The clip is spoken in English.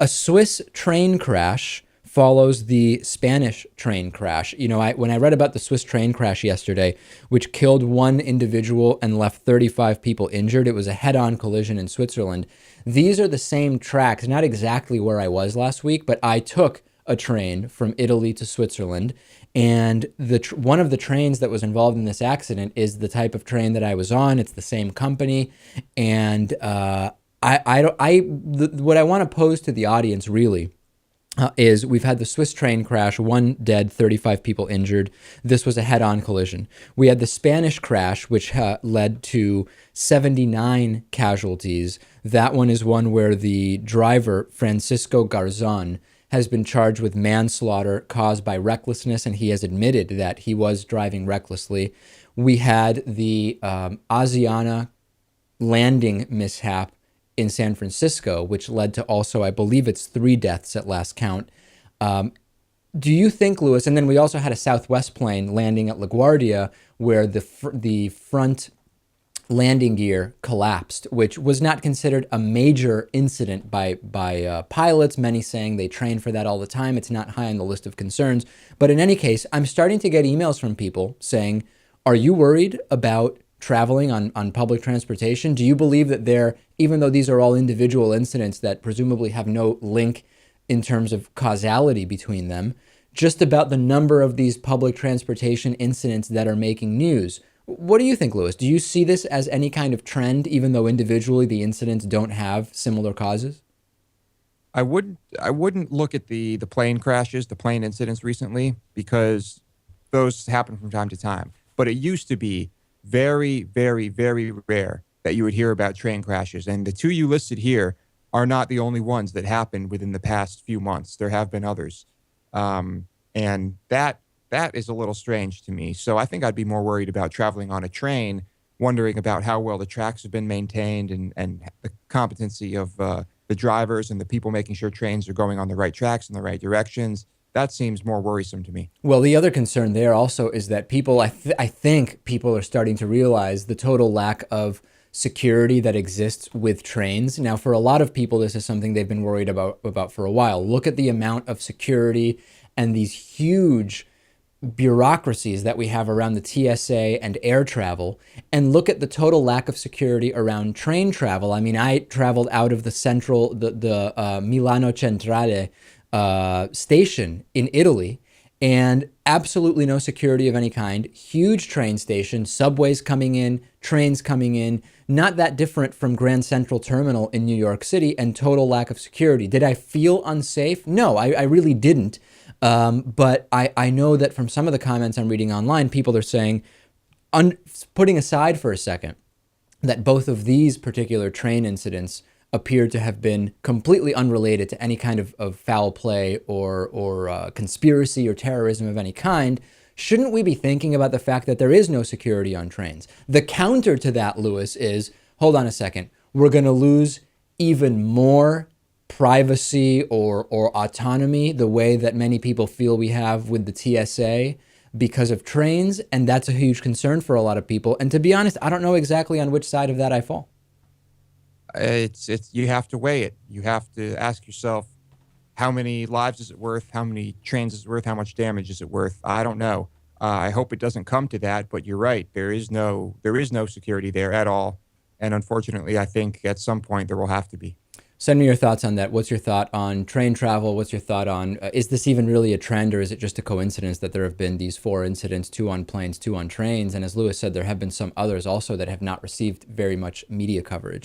A Swiss train crash follows the Spanish train crash. When I read about the Swiss train crash yesterday, which killed one individual and left 35 people injured, it was a head-on collision in Switzerland. These are the same tracks, not exactly where I was last week, but I took a train from Italy to Switzerland, and one of the trains that was involved in this accident is the type of train that I was on. It's the same company, and what I want to pose to the audience really is we've had the Swiss train crash, one dead, 35 people injured. This was a head-on collision. We had the Spanish crash, which led to 79 casualties. That one is one where the driver, Francisco Garzon, has been charged with manslaughter caused by recklessness, and he has admitted that he was driving recklessly. We had the Asiana landing mishap in San Francisco, which led to also, I believe it's 3 deaths at last count. Do you think, Lewis, and then we also had a Southwest plane landing at LaGuardia where the front landing gear collapsed, which was not considered a major incident by pilots, many saying they train for that all the time. It's not high on the list of concerns. But in any case, I'm starting to get emails from people saying, are you worried about traveling on public transportation? Do you believe that even though these are all individual incidents that presumably have no link in terms of causality between them, just about the number of these public transportation incidents that are making news? What do you think, Lewis? Do you see this as any kind of trend, even though individually the incidents don't have similar causes? I wouldn't look at the plane crashes, the plane incidents recently, because those happen from time to time. But it used to be very, very, very rare that you would hear about train crashes. And the 2 you listed here are not the only ones that happened within the past few months. There have been others. And that is a little strange to me. So I think I'd be more worried about traveling on a train, wondering about how well the tracks have been maintained and the competency of the drivers and the people making sure trains are going on the right tracks in the right directions. That seems more worrisome to me. Well, the other concern there also is that people, I think people are starting to realize the total lack of security that exists with trains. Now, for a lot of people, this is something they've been worried about for a while. Look at the amount of security and these huge bureaucracies that we have around the TSA and air travel, and look at the total lack of security around train travel. I mean, I traveled out of the Milano Centrale station in Italy, and absolutely no security of any kind. Huge train station, subways coming in, trains coming in, not that different from Grand Central Terminal in New York City, and total lack of security. Did I feel unsafe? No, I really didn't. But I know that from some of the comments I'm reading online, people are saying, putting aside for a second, that both of these particular train incidents appeared to have been completely unrelated to any kind of foul play or conspiracy or terrorism of any kind. Shouldn't we be thinking about the fact that there is no security on trains? The counter to that, Lewis, is, hold on a second, we're going to lose even more privacy or autonomy the way that many people feel we have with the TSA because of trains, and that's a huge concern for a lot of people. And to be honest, I don't know exactly on which side of that I fall. It's you have to weigh it. You have to ask yourself, how many lives is it worth? How many trains is it worth? How much damage is it worth? I don't know. I hope it doesn't come to that, but you're right. There is no security there at all. And unfortunately, I think at some point there will have to be. Send me your thoughts on that. What's your thought on train travel? What's your thought on, is this even really a trend, or is it just a coincidence that there have been these 4 incidents, 2 on planes, 2 on trains? And as Lewis said, there have been some others also that have not received very much media coverage.